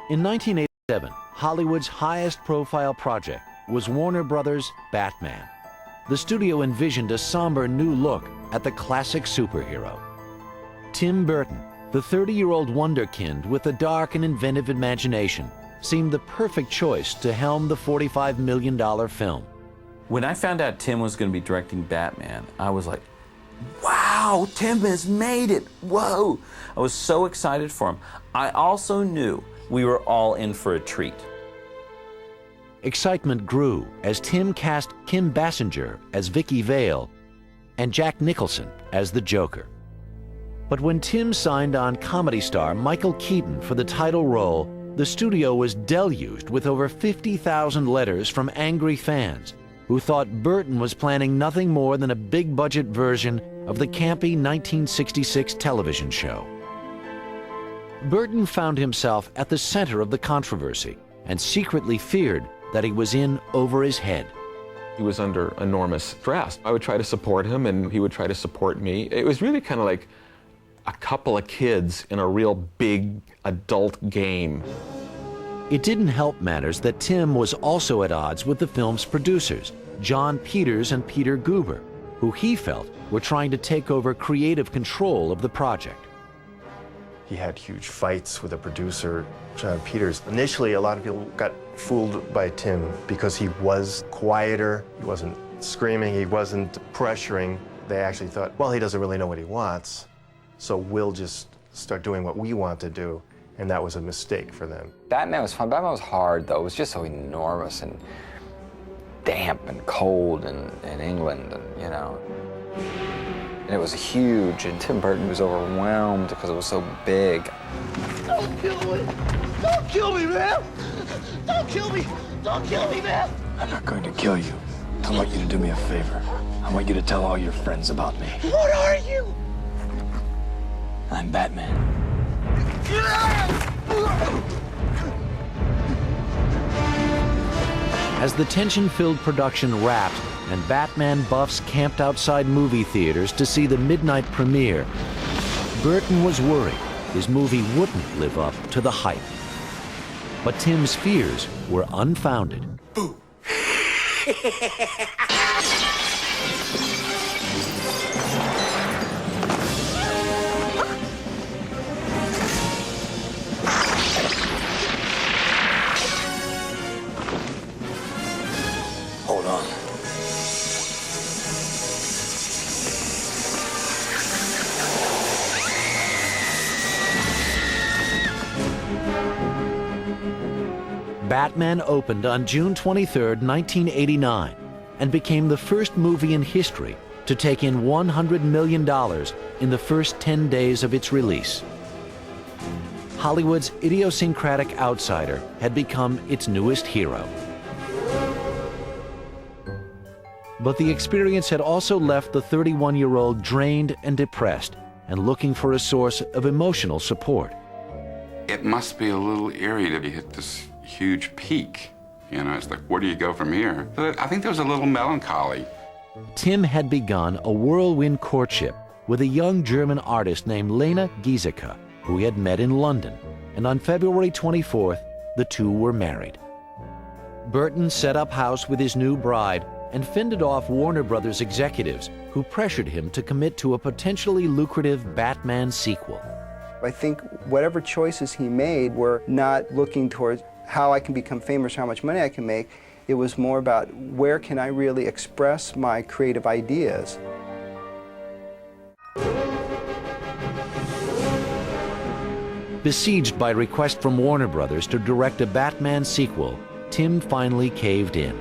In 1987, Hollywood's highest-profile project was Warner Brothers' Batman. The studio envisioned a somber new look at the classic superhero. Tim Burton, the 30-year-old wunderkind with a dark and inventive imagination, seemed the perfect choice to helm the $45 million film. When I found out Tim was going to be directing Batman, I was like, wow, Tim has made it, whoa. I was so excited for him. I also knew we were all in for a treat. Excitement grew as Tim cast Kim Basinger as Vicky Vale and Jack Nicholson as the Joker. But when Tim signed on comedy star Michael Keaton for the title role, the studio was deluged with over 50,000 letters from angry fans who thought Burton was planning nothing more than a big-budget version of the campy 1966 television show. Burton found himself at the center of the controversy and secretly feared that he was in over his head. He was under enormous stress. I would try to support him and he would try to support me. It was really kind of like a couple of kids in a real big adult game. It didn't help matters that Tim was also at odds with the film's producers, John Peters and Peter Guber, who he felt were trying to take over creative control of the project. He had huge fights with a producer, John Peters. Initially, a lot of people got fooled by Tim because he was quieter, he wasn't screaming, he wasn't pressuring. They actually thought, well, he doesn't really know what he wants, so we'll just start doing what we want to do. And that was a mistake for them. Batman was fun. Batman was hard, though. It was just so enormous and damp and cold in England, and, you know. And it was huge, and Tim Burton was overwhelmed because it was so big. Don't kill me! Don't kill me, man! Don't kill me! Don't kill me, man! I'm not going to kill you. I want you to do me a favor. I want you to tell all your friends about me. What are you? I'm Batman. As the tension-filled production wrapped and Batman buffs camped outside movie theaters to see the midnight premiere, Burton was worried his movie wouldn't live up to the hype. But Tim's fears were unfounded. Boo! Hold on. Batman opened on June 23, 1989, and became the first movie in history to take in $100 million in the first 10 days of its release. Hollywood's idiosyncratic outsider had become its newest hero. But the experience had also left the 31-year-old drained and depressed and looking for a source of emotional support. It must be a little eerie to hit this huge peak. You know, it's like, where do you go from here? But I think there was a little melancholy. Tim had begun a whirlwind courtship with a young German artist named Lena Giesecke, who he had met in London, and on February 24th, the two were married. Burton set up house with his new bride and fended off Warner Brothers executives who pressured him to commit to a potentially lucrative Batman sequel. I think whatever choices he made were not looking towards how I can become famous, how much money I can make. It was more about where can I really express my creative ideas. Besieged by requests from Warner Brothers to direct a Batman sequel, Tim finally caved in.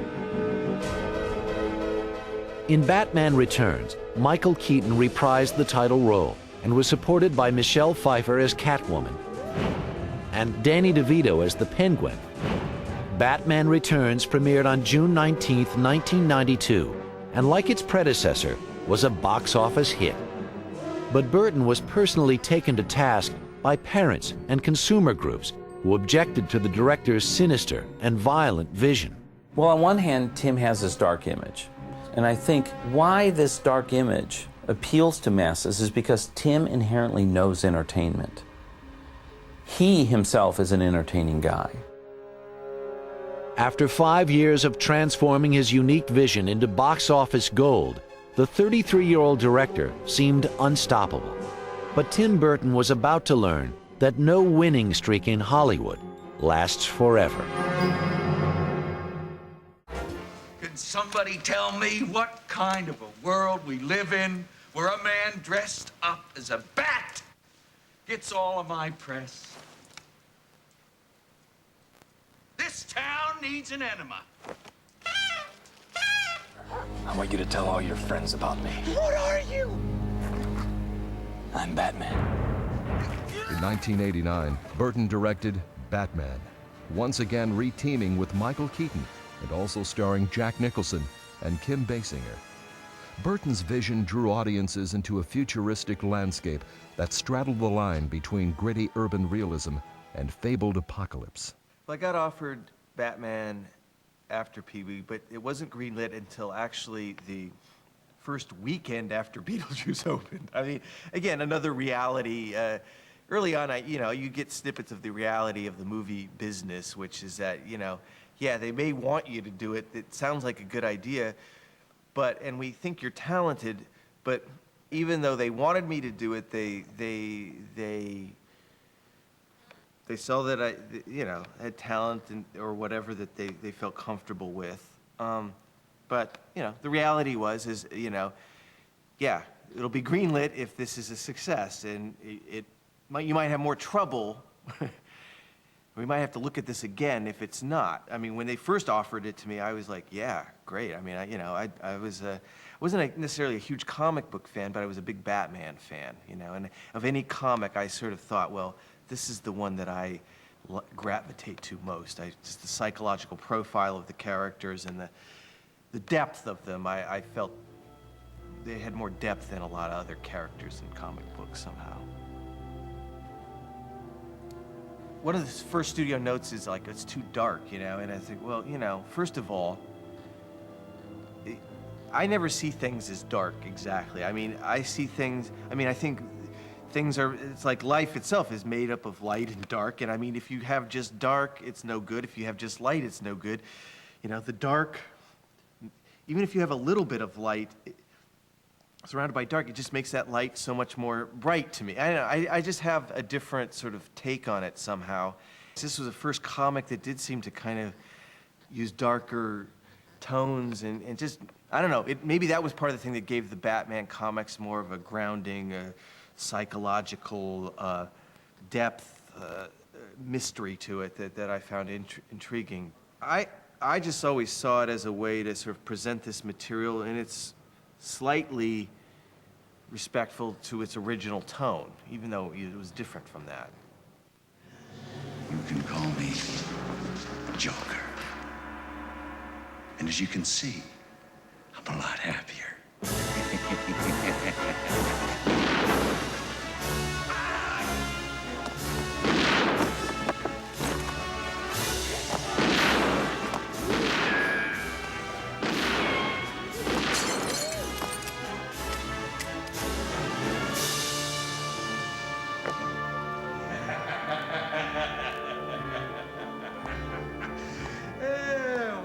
In Batman Returns, Michael Keaton reprised the title role and was supported by Michelle Pfeiffer as Catwoman and Danny DeVito as the Penguin. Batman Returns premiered on June 19, 1992, and like its predecessor, was a box office hit. But Burton was personally taken to task by parents and consumer groups who objected to the director's sinister and violent vision. Well, on one hand, Tim has this dark image. And I think why this dark image appeals to masses is because Tim inherently knows entertainment. he himself is an entertaining guy. After 5 years of transforming his unique vision into box office gold, the 33-year-old director seemed unstoppable. But Tim Burton was about to learn that no winning streak in Hollywood lasts forever. Can somebody tell me what kind of a world we live in where a man dressed up as a bat gets all of my press? This town needs an enema. I want you to tell all your friends about me. What are you? I'm Batman. In 1989, Burton directed Batman, once again re-teaming with Michael Keaton and also starring Jack Nicholson and Kim Basinger. Burton's vision drew audiences into a futuristic landscape that straddled the line between gritty urban realism and fabled apocalypse. I got offered Batman after Pee-wee, but it wasn't greenlit until actually the first weekend after Beetlejuice opened. I mean, again, another reality. Early on, you get snippets of the reality of the movie business, which is that, yeah, they may want you to do it. It sounds like a good idea, and we think you're talented, but even though they wanted me to do it, they saw that I, had talent or whatever that they felt comfortable with. But, the reality is, yeah, it'll be greenlit if this is a success, and you might have more trouble. We might have to look at this again if it's not. I mean, when they first offered it to me, I was like, yeah, great. I mean, I wasn't necessarily a huge comic book fan, but I was a big Batman fan, and of any comic, I sort of thought, well, this is the one that I gravitate to most. Just the psychological profile of the characters and the depth of them. I felt they had more depth than a lot of other characters in comic books somehow. One of the first studio notes is like, it's too dark, and I think, well, first of all, I never see things as dark exactly. I mean, I see things, I think things are, it's like life itself is made up of light and dark, and I mean, if you have just dark, it's no good. If you have just light, it's no good. The dark, even if you have a little bit of light, surrounded by dark, it just makes that light so much more bright to me. I just have a different sort of take on it somehow. This was the first comic that did seem to kind of use darker tones and just, I don't know, maybe that was part of the thing that gave the Batman comics more of a grounding, psychological depth, mystery to it that I found intriguing. I just always saw it as a way to sort of present this material, and it's slightly respectful to its original tone, even though it was different from that. You can call me Joker. And as you can see, I'm a lot happier.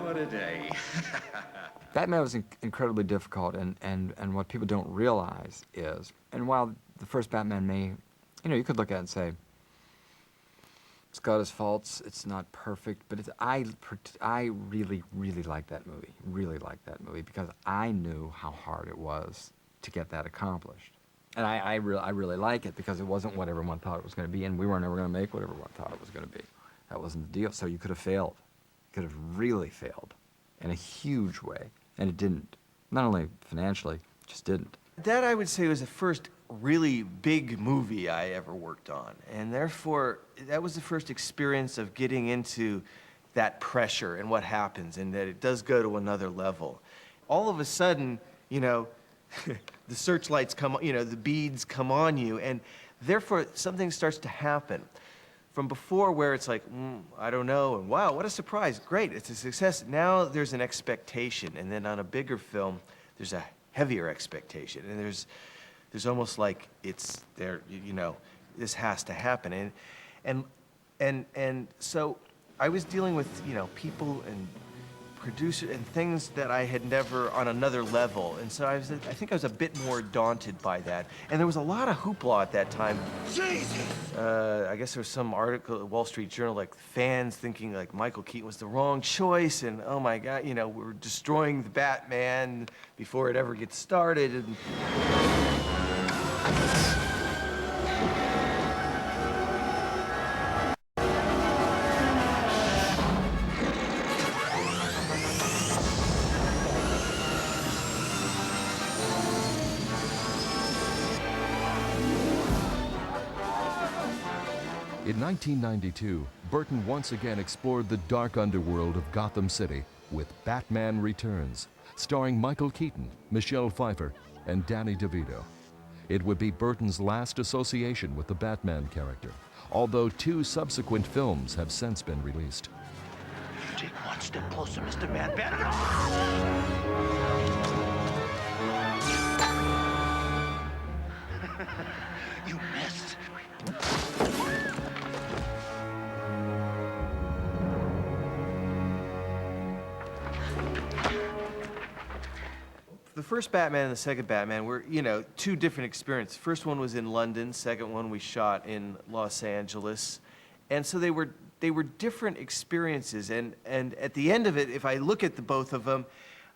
What a day. Batman was incredibly difficult, and what people don't realize is, and while the first Batman may, you could look at it and say, it's got its faults, it's not perfect, but I really, really like that movie, because I knew how hard it was to get that accomplished. And I really like it because it wasn't what everyone thought it was going to be, and we weren't ever going to make what everyone thought it was going to be. That wasn't the deal, so you could have failed. You could have really failed in a huge way, and it didn't. Not only financially, it just didn't. That, I would say, was the first really big movie I ever worked on, and therefore, that was the first experience of getting into that pressure and what happens, and that it does go to another level. All of a sudden, the searchlights come, the beads come on you, and therefore, something starts to happen. From before, where it's like, I don't know, and wow, what a surprise, great, it's a success. Now there's an expectation, and then on a bigger film, there's a heavier expectation, and there's almost like it's there, this has to happen. And And so I was dealing with, you know, people and producer and things that I had never on another level. And so I think I was a bit more daunted by that. And there was a lot of hoopla at that time. Jesus! I guess there was some article at Wall Street Journal, like fans thinking like Michael Keaton was the wrong choice, and oh my God, you know, we're destroying the Batman before it ever gets started. And In 1992, Burton once again explored the dark underworld of Gotham City with Batman Returns, starring Michael Keaton, Michelle Pfeiffer, and Danny DeVito. It would be Burton's last association with the Batman character, although 2 subsequent films have since been released. Take one step closer, Mr. Batman. You missed. the first Batman and the second Batman were, you know, 2 different experiences. First one was in London, second one we shot in Los Angeles. And so they were different experiences. And at the end of it, if I look at the both of them,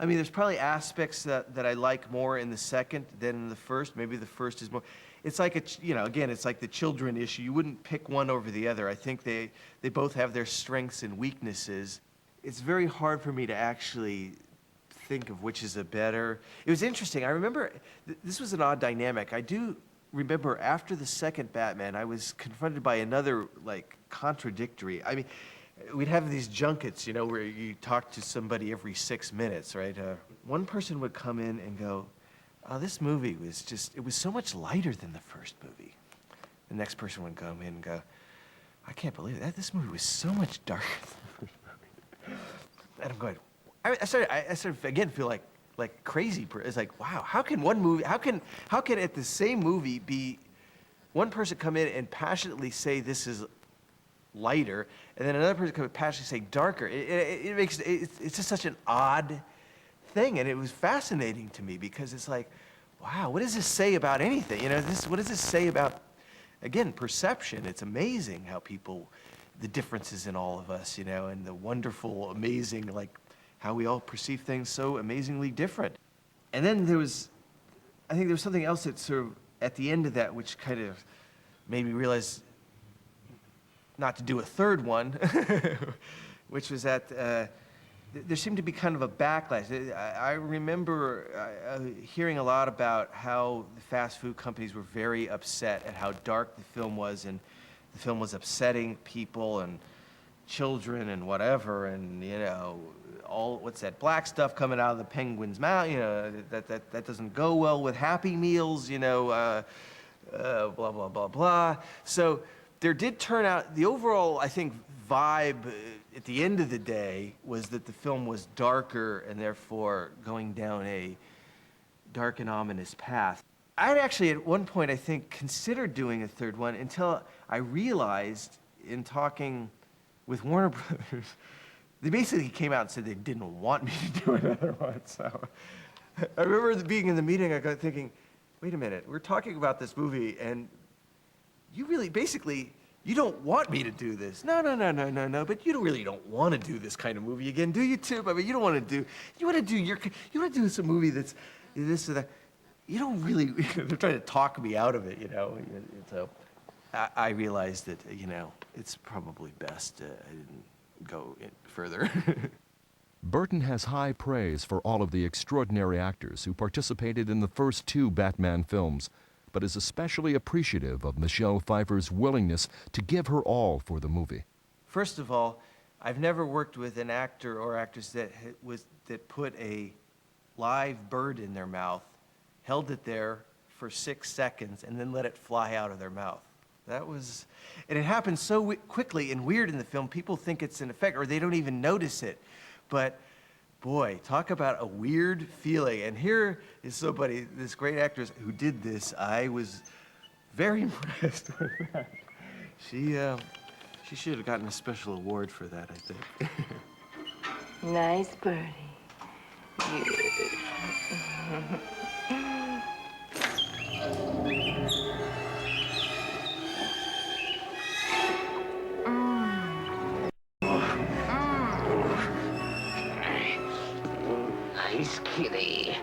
I mean, there's probably aspects that I like more in the second than in the first. Maybe the first is more. It's like you know, again, it's like the children issue. You wouldn't pick one over the other. I think they both have their strengths and weaknesses. It's very hard for me to actually think of which is a better. It was interesting. I remember this was an odd dynamic. I do remember after the second Batman, I was confronted by another like contradictory. I mean, we'd have these junkets, you know, where you talk to somebody every 6 minutes, right? One person would come in and go, "Oh, this movie was just, it was so much lighter than the first movie." The next person would come in and go, "I can't believe that. This movie was so much darker than the first movie." And I'm going, I started again feel like crazy. It's like, wow, how can one movie, how can at the same movie be one person come in and passionately say this is lighter, and then another person come and passionately say darker? It's just such an odd thing, and it was fascinating to me because it's like, wow, what does this say about anything? You know, what does this say about, again, perception? It's amazing how people, the differences in all of us, you know, and the wonderful, amazing, like, how we all perceive things so amazingly different. And then I think there was something else that sort of, at the end of that, which kind of made me realize not to do a third one, which was that there seemed to be kind of a backlash. I remember hearing a lot about how the fast food companies were very upset at how dark the film was, and the film was upsetting people and children and whatever, and, you know, all, what's that black stuff coming out of the penguin's mouth, you know, that doesn't go well with Happy Meals, you know, blah, blah, blah, blah. So there did turn out, the overall, I think, vibe at the end of the day was that the film was darker and therefore going down a dark and ominous path. I'd actually, at one point, I think, considered doing a third one until I realized in talking with Warner Brothers, they basically came out and said they didn't want me to do another one. So I remember being in the meeting, I got thinking, wait a minute, we're talking about this movie, and you really, basically, you don't want me to do this. No, but you really don't want to do this kind of movie again, do you, too? I mean, you want to do some movie that's this or that. You don't really, they're trying to talk me out of it, you know. So I realized that, you know, it's probably best I didn't go further. Burton has high praise for all of the extraordinary actors who participated in the first 2 Batman films, but is especially appreciative of Michelle Pfeiffer's willingness to give her all for the movie. First of all, I've never worked with an actor or actress that put a live bird in their mouth, held it there for 6 seconds, and then let it fly out of their mouth. That was, and it happens so quickly and weird in the film, people think it's an effect, or they don't even notice it. But boy, talk about a weird feeling. And here is somebody, this great actress who did this. I was very impressed with that. She should have gotten a special award for that, I think. Nice birdie. Nice kitty.